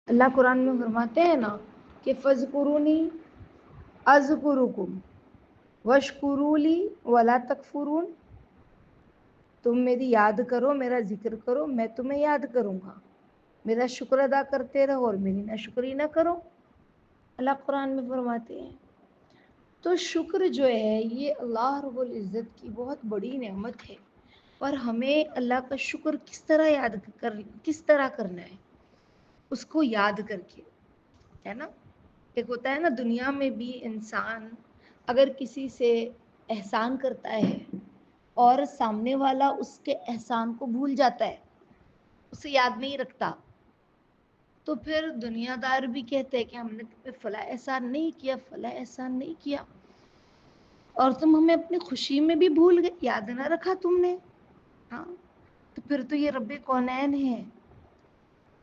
اللہ قرآن میں فرماتے ہیں نا کہ فذکرونی اذکرکم واشکروا لی ولا تکفرون، تم میری یاد کرو، میرا ذکر کرو، میں تمہیں یاد کروں گا، میرا شکر ادا کرتے رہو اور میری ناشکری نہ کرو، اللہ قرآن میں فرماتے ہیں۔ تو شکر جو ہے یہ اللہ رب العزت کی بہت بڑی نعمت ہے، اور ہمیں اللہ کا شکر کس طرح کرنا ہے، اس کو یاد کر کے، ہے نا۔ ایک ہوتا ہے نا دنیا میں بھی انسان اگر کسی سے احسان کرتا ہے اور سامنے والا اس کے احسان کو بھول جاتا ہے، اسے یاد نہیں رکھتا، تو پھر دنیا دار بھی کہتے ہیں کہ ہم نے تم پہ فلاں احسان نہیں کیا، فلاں احسان نہیں کیا، اور تم ہمیں اپنی خوشی میں بھی بھول گئے، یاد نہ رکھا تم نے۔ ہاں، تو پھر تو یہ رب کونین ہے،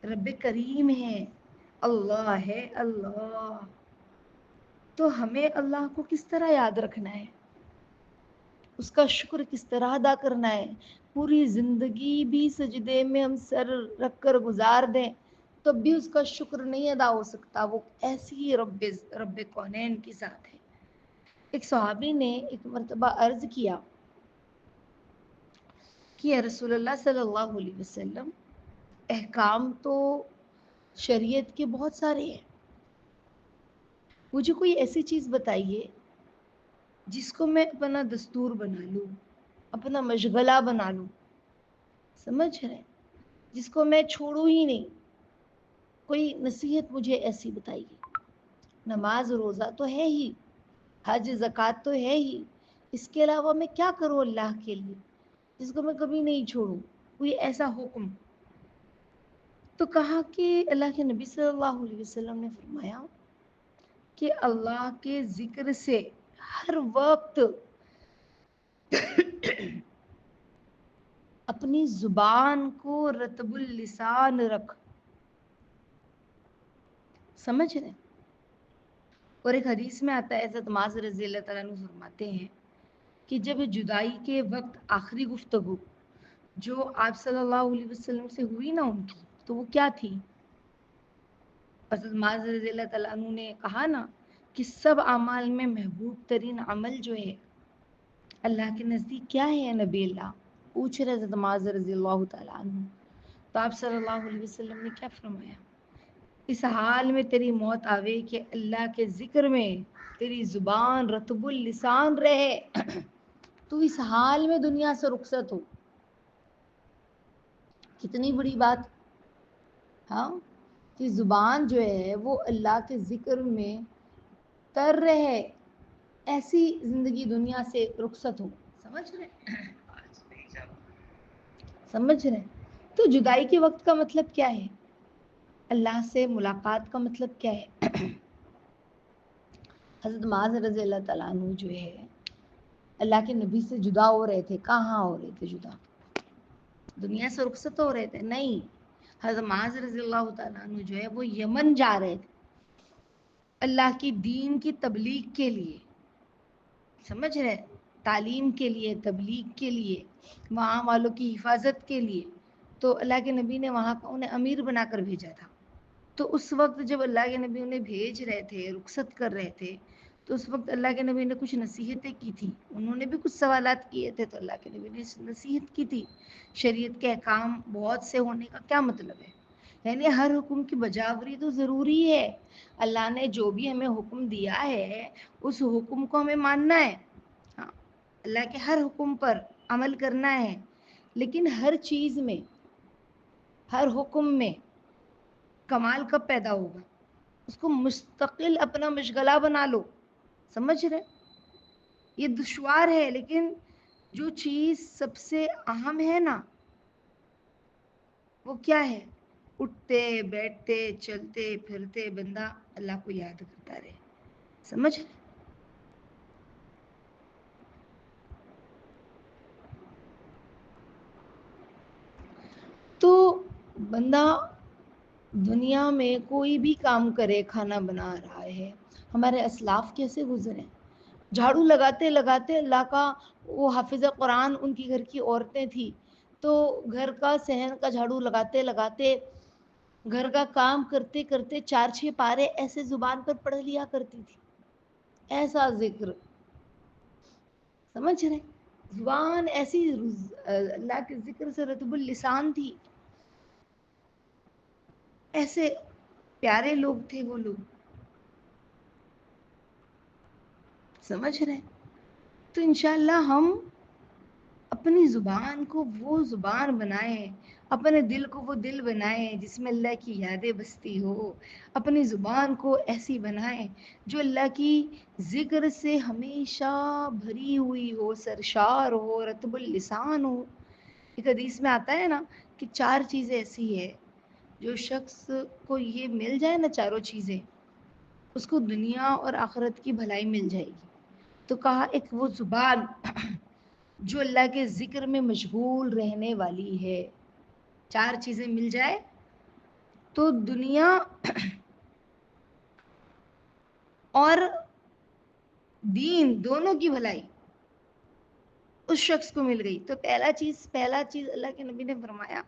رب کریم ہے، اللہ ہے اللہ۔ تو ہمیں اللہ کو کس طرح یاد رکھنا ہے، اس کا شکر کس طرح ادا کرنا ہے۔ پوری زندگی بھی سجدے میں ہم سر رکھ کر گزار دیں تب بھی اس کا شکر نہیں ادا ہو سکتا، وہ ایسی ہی رب کونین کے ساتھ ہے۔ ایک صحابی نے ایک مرتبہ عرض کیا کہ یا رسول اللہ صلی اللہ علیہ وسلم، احکام تو شریعت کے بہت سارے ہیں، مجھے کوئی ایسی چیز بتائیے جس کو میں اپنا دستور بنا لوں، اپنا مشغلہ بنا لوں، سمجھ رہے، جس کو میں چھوڑوں ہی نہیں۔ کوئی نصیحت مجھے ایسی بتائیے۔ نماز روزہ تو ہے ہی، حج زکوٰۃ تو ہے ہی، اس کے علاوہ میں کیا کروں اللہ کے لیے جس کو میں کبھی نہیں چھوڑوں، کوئی ایسا حکم۔ تو کہا کہ اللہ کے نبی صلی اللہ علیہ وسلم نے فرمایا کہ اللہ کے ذکر سے ہر وقت اپنی زبان کو رطب اللسان رکھ، سمجھ رہے۔ اور ایک حدیث میں آتا ہے، حضرت معاذ رضی اللہ تعالیٰ عنہ فرماتے ہیں کہ جب جدائی کے وقت آخری گفتگو جو آپ صلی اللہ علیہ وسلم سے ہوئی نا ان کی، تو وہ کیا تھی؟ حضرت معاذ رضی اللہ تعالیٰ عنہ نے کہا نا کہ سب اعمال میں محبوب ترین عمل جو ہے اللہ کے نزدیک کیا ہے نبی اللہ؟ پوچھ رہے حضرت معاذ رضی اللہ تعالیٰ عنہ، تو آپ صلی اللہ علیہ وسلم نے کیا فرمایا؟ اس حال میں تیری موت آوے کہ اللہ کے ذکر میں تیری زبان رطب اللسان رہے، تو اس حال میں دنیا سے رخصت ہو۔ کتنی بڑی بات، ہاں، کہ زبان جو ہے وہ اللہ کے ذکر میں تر رہے، ایسی زندگی دنیا سے رخصت ہو، سمجھ رہے۔ تو جدائی کے وقت کا مطلب کیا ہے؟ اللہ سے ملاقات کا مطلب کیا ہے؟ حضرت معاذ رضی اللہ تعالیٰ عنہ جو ہے اللہ کے نبی سے جدا ہو رہے تھے، کہاں ہو رہے تھے جدا؟ دنیا سے رخصت ہو رہے تھے؟ نہیں، حضرت معاذ رضی اللہ تعالیٰ عنہ جو ہے وہ یمن جا رہے تھے اللہ کی دین کی تبلیغ کے لیے، سمجھ رہے، تعلیم کے لیے، تبلیغ کے لیے، وہاں والوں کی حفاظت کے لیے۔ تو اللہ کے نبی نے وہاں کا انہیں امیر بنا کر بھیجا تھا۔ تو اس وقت جب اللہ کے نبی انہیں بھیج رہے تھے، رخصت کر رہے تھے، تو اس وقت اللہ کے نبی نے کچھ نصیحتیں کی تھی، انہوں نے بھی کچھ سوالات کیے تھے، تو اللہ کے نبی نے نصیحت کی تھی۔ شریعت کے احکام بہت سے ہونے کا کیا مطلب ہے؟ یعنی ہر حکم کی بجاوری تو ضروری ہے، اللہ نے جو بھی ہمیں حکم دیا ہے اس حکم کو ہمیں ماننا ہے، ہاں، اللہ کے ہر حکم پر عمل کرنا ہے، لیکن ہر چیز میں، ہر حکم میں کمال کب پیدا ہوگا؟ اس کو مستقل اپنا مشغلہ بنا لو، سمجھ رہے۔ یہ دشوار ہے، لیکن جو چیز سب سے اہم ہے نا وہ کیا ہے؟ اٹھتے بیٹھتے چلتے پھرتے بندہ اللہ کو یاد کرتا رہے، سمجھ رہے۔ تو بندہ دنیا میں کوئی بھی کام کرے، کھانا بنا رہا ہے، ہمارے اسلاف کیسے گزرے، جھاڑو لگاتے لگاتے اللہ کا، وہ حافظ قرآن ان کی گھر کی عورتیں تھیں، تو گھر کا صحن کا جھاڑو لگاتے لگاتے گھر کا کام کرتے کرتے 4-6 پارے ایسے زبان پر پڑھ لیا کرتی تھی. ایسا ذکر, سمجھ رہے, زبان ایسی اللہ کے ذکر سے رطب اللسان تھی. ایسے پیارے لوگ تھے وہ لوگ, سمجھ رہے. تو انشاءاللہ ہم اپنی زبان کو وہ زبان بنائیں, اپنے دل کو وہ دل بنائیں جس میں اللہ کی یادیں بستی ہو. اپنی زبان کو ایسی بنائیں جو اللہ کی ذکر سے ہمیشہ بھری ہوئی ہو, سرشار ہو, رطب اللسان ہو. ایک حدیث میں آتا ہے نا کہ 4 چیزیں ایسی ہے جو شخص کو یہ مل جائے نا, چاروں چیزیں, اس کو دنیا اور آخرت کی بھلائی مل جائے گی. تو کہا ایک وہ زبان جو اللہ کے ذکر میں مشغول رہنے والی ہے. 4 چیزیں مل جائے تو دنیا اور دین دونوں کی بھلائی اس شخص کو مل گئی. تو پہلا چیز اللہ کے نبی نے فرمایا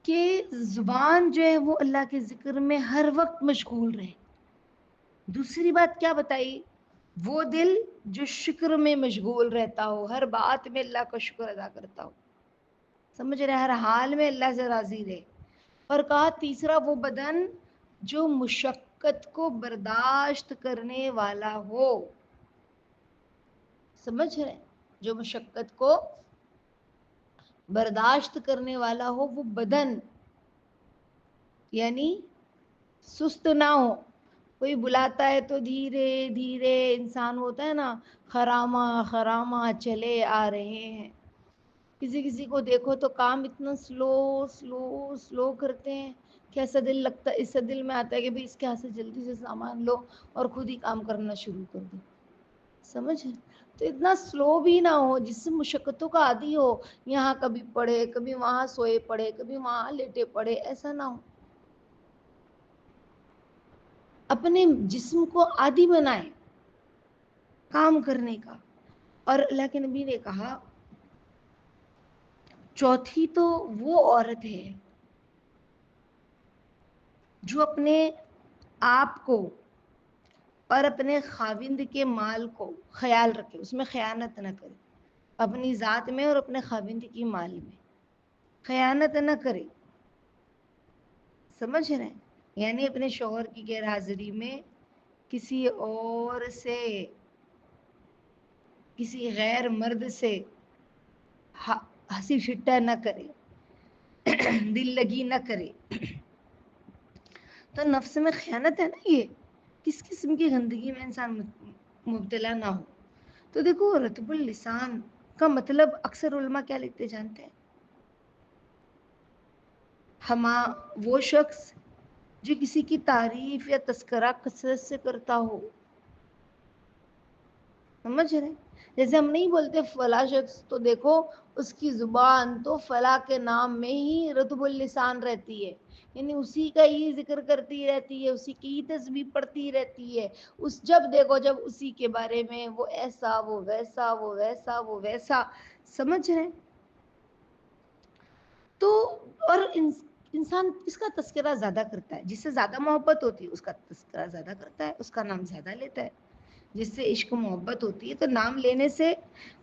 کہ زبان جو ہے وہ اللہ کے ذکر میں ہر وقت مشغول رہے. دوسری بات کیا بتائی, وہ دل جو شکر میں مشغول رہتا ہو, ہر بات میں اللہ کا شکر ادا کرتا ہو, سمجھ رہے, ہر حال میں اللہ سے راضی رہے. اور کہا تیسرا وہ بدن جو مشقت کو برداشت کرنے والا ہو, سمجھ رہے, جو مشقت کو برداشت کرنے والا ہو وہ بدن, یعنی سست نہ ہو. کوئی بلاتا ہے تو دھیرے دھیرے, انسان ہوتا ہے نا خراما خراما چلے آ رہے ہیں. کسی کو دیکھو تو کام اتنا سلو کرتے ہیں کہ ایسا دل لگتا ہے, اس سے دل میں آتا ہے کہ بھئی اس کے ہاتھ سے جلدی سے سامان لو اور خود ہی کام کرنا شروع کر دو, سمجھ. تو اتنا سلو بھی نہ ہو جس سے مشقتوں کا عادی ہو, یہاں کبھی پڑے, کبھی وہاں سوئے پڑے, کبھی وہاں لیٹے پڑے, ایسا نہ ہو. اپنے جسم کو عادی بنائیں کام کرنے کا. اور اللہ کے نبی نے کہا چوتھی تو وہ عورت ہے جو اپنے آپ کو اور اپنے خاوند کے مال کو خیال رکھے, اس میں خیانت نہ کرے, اپنی ذات میں اور اپنے خاوند کی مال میں خیانت نہ کرے, سمجھ رہے ہیں. یعنی اپنے شوہر کی غیر حاضری میں کسی اور سے, کسی غیر مرد سے ہنسی ٹھٹا نہ کرے, دل لگی نہ کرے. تو نفس میں خیانت ہے نا, یہ کس قسم کی گندگی میں انسان مبتلا نہ ہو. تو دیکھو رطب اللسان کا مطلب اکثر علماء کیا لکھتے جانتے ہیں, وہ شخص جو کسی کی تعریف یا تذکرہ کثرت سے کرتا ہو, سمجھ رہے. جیسے ہم نہیں بولتے فلاں شخص تو دیکھو اس کی زبان تو فلاں کے نام میں ہی رطب اللسان رہتی ہے, یعنی اسی کا ہی ذکر کرتی رہتی ہے, اسی کی تسبیح پڑھتی رہتی ہے. جب دیکھو جب اسی کے بارے میں وہ ایسا وہ ویسا وہ ویسا وہ ویسا, سمجھ رہے. تو اور انسان اس کا تذکرہ زیادہ کرتا ہے, جس سے زیادہ محبت ہوتی ہے اس کا تذکرہ زیادہ کرتا ہے, اس کا نام زیادہ لیتا ہے. جس سے عشق و محبت ہوتی ہے تو نام لینے سے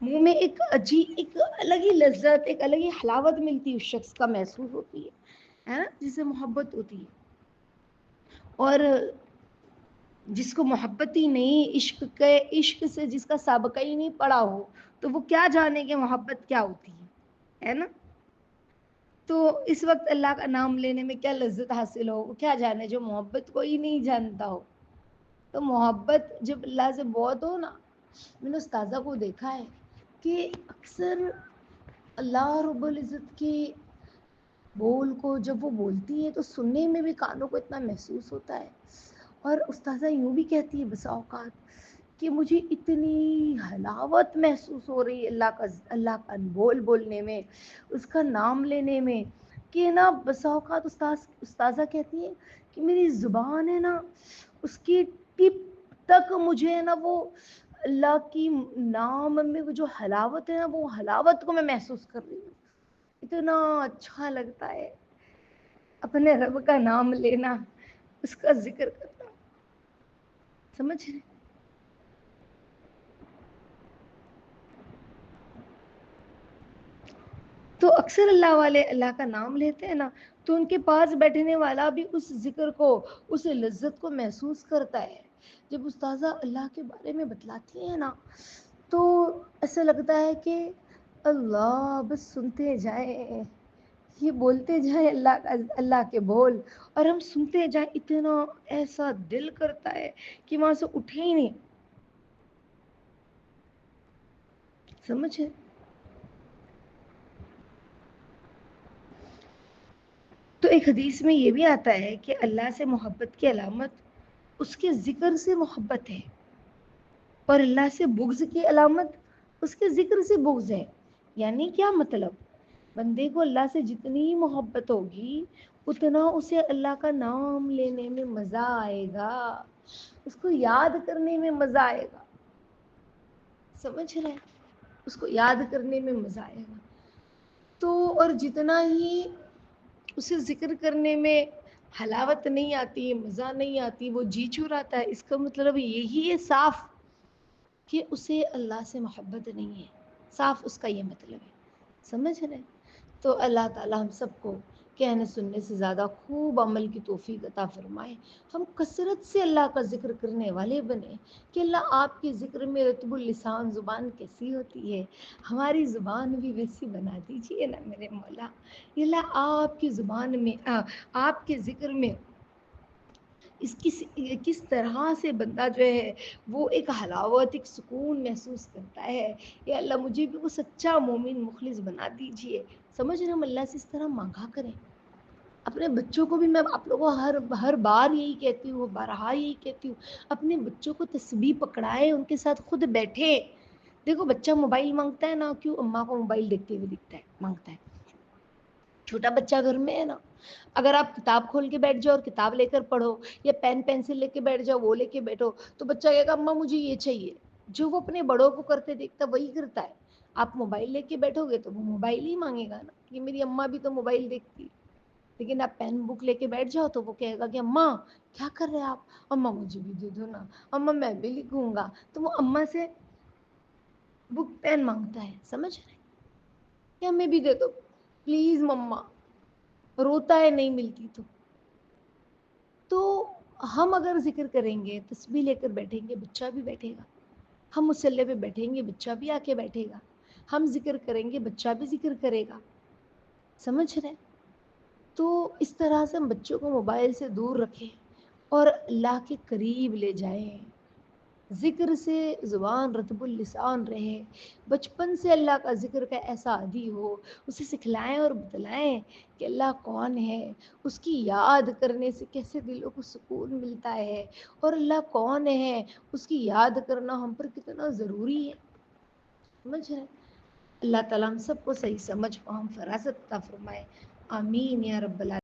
منہ میں ایک الگ ہی لذت, ایک الگ ہی حلاوت ملتی ہے, اس شخص کا محسوس ہوتی ہے نا, جس سے محبت ہوتی ہے. اور جس کو محبت ہی نہیں, عشق سے جس کا سابقہ ہی نہیں پڑا ہو, تو وہ کیا جانے کہ محبت کیا ہوتی ہے نا. تو اس وقت اللہ کا نام لینے میں کیا لذت حاصل ہو, وہ کیا جانے جو محبت کو ہی نہیں جانتا ہو. تو محبت جب اللہ سے بہت ہو نا, میں نے استاذہ کو دیکھا ہے کہ اکثر اللہ رب العزت کے بول کو جب وہ بولتی ہے تو سننے میں بھی کانوں کو اتنا محسوس ہوتا ہے. اور استاذہ یوں بھی کہتی ہے بسا اوقات کہ مجھے اتنی حلاوت محسوس ہو رہی ہے اللہ کا بول بولنے میں, اس کا نام لینے میں, کہ نا بسا اوقات استاذہ کہتی ہے کہ میری زبان ہے نا, اس کی ٹپ تک مجھے نا وہ اللہ کی نام میں وہ جو حلاوت ہے نا, وہ حلاوت کو میں محسوس کر رہی ہوں, اتنا اچھا لگتا ہے. اپنے رب کا نام لینا، اس کا ذکر کرنا. سمجھ رہے؟ تو اکثر اللہ والے اللہ کا نام لیتے ہیں نا، تو ان کے پاس بیٹھنے والا بھی اس ذکر کو، اس لذت کو محسوس کرتا ہے. جب استاذہ اللہ کے بارے میں بتلاتی ہیں نا، تو ایسا لگتا ہے کہ اللہ بس سنتے جائیں، یہ بولتے جائیں اللہ کے بول، اور ہم سنتے جائیں. اتنا ایسا دل کرتا ہے کہ وہاں سے اٹھے ہی نہیں. سمجھے؟ تو ایک حدیث میں یہ بھی آتا ہے کہ اللہ سے محبت کی علامت اس کے ذکر سے محبت ہے، اور اللہ سے بغض کی علامت اس کے ذکر سے بغض ہے. یعنی کیا مطلب؟ بندے کو اللہ سے جتنی محبت ہوگی اتنا اسے اللہ کا نام لینے میں مزہ آئے گا، اس کو یاد کرنے میں مزہ آئے گا. سمجھ رہے؟ اس کو یاد کرنے میں مزہ آئے گا. تو اور جتنا ہی اسے ذکر کرنے میں حلاوت نہیں آتی، مزہ نہیں آتی، وہ جی چراتا ہے، اس کا مطلب یہی ہے صاف کہ اسے اللہ سے محبت نہیں ہے. صاف اس کا یہ مطلب ہے. سمجھ رہے؟ تو اللہ تعالی ہم سب کو کہنے سننے سے زیادہ خوب عمل کی توفیق عطا فرمائے. ہم کثرت سے اللہ کا ذکر کرنے والے بنے کہ اللہ آپ کے ذکر میں رتب اللسان، زبان کیسی ہوتی ہے، ہماری زبان بھی ویسی بنا دیجئے نا میرے مولا. اللہ آپ کی زبان میں، آپ کے ذکر میں کس طرح سے بندہ جو ہے وہ ایک حلاوت، ایک سکون محسوس کرتا ہے. یا اللہ مجھے بھی وہ سچا مومن مخلص بنا دیجئے. سمجھ رہے؟ ہم اللہ سے اس طرح مانگا کریں. اپنے بچوں کو بھی میں آپ لوگوں ہر بار یہی کہتی ہوں، بارہا یہی کہتی ہوں، اپنے بچوں کو تسبیح پکڑائے، ان کے ساتھ خود بیٹھے. دیکھو بچہ موبائل مانگتا ہے نا، کیوں؟ اماں کو موبائل دیکھتے ہوئے دکھتا ہے، مانگتا ہے. چھوٹا بچہ گھر میں ہے نا، اگر آپ کتاب کھول کے بیٹھ جاؤ اور کتاب لے کر پڑھو، یا پین پینسل لے کے بیٹھ جاؤ، وہ لے کے بیٹھو، تو بچہ کہے گا اماں مجھے یہ چاہیے. جو وہ اپنے بڑوں کو کرتے دیکھتا وہی کرتا ہے. آپ موبائل لے کے بیٹھو گے تو وہ موبائل ہی مانگے گا نا، کہ میری اماں بھی تو موبائل دیکھتی. لیکن آپ پین بک لے کے بیٹھ جاؤ تو وہ کہے گا کہ اماں کیا کر رہے آپ، اماں مجھے بھی دے دو نا، اماں میں بھی لکھوں گا. تو وہ اماں سے بک پین مانگتا ہے. سمجھ رہے؟ کہ ہمیں بھی دے دو پلیز مما. روتا ہے نہیں ملتی تو ہم اگر ذکر کریں گے، تسبیح لے کر بیٹھیں گے، بچہ بھی بیٹھے گا. ہم مصلی پہ بیٹھیں گے، بچہ بھی آ کے بیٹھے گا. ہم ذکر کریں گے، بچہ بھی ذکر کرے گا. سمجھ رہے؟ تو اس طرح سے ہم بچوں کو موبائل سے دور رکھیں اور اللہ کے قریب لے جائیں. ذکر سے زبان رطب اللسان رہے. بچپن سے اللہ کا ذکر کا ایسا عادی ہو، اسے سکھلائیں اور بتلائیں کہ اللہ کون ہے، اس کی یاد کرنے سے کیسے دلوں کو سکون ملتا ہے، اور اللہ کون ہے اس کی یاد کرنا ہم پر کتنا ضروری ہے. سمجھ رہے؟ اللہ تعالیٰ ہم سب کو صحیح سمجھ فہم فراست عطا فرمائے. آمین یا رب العالمین.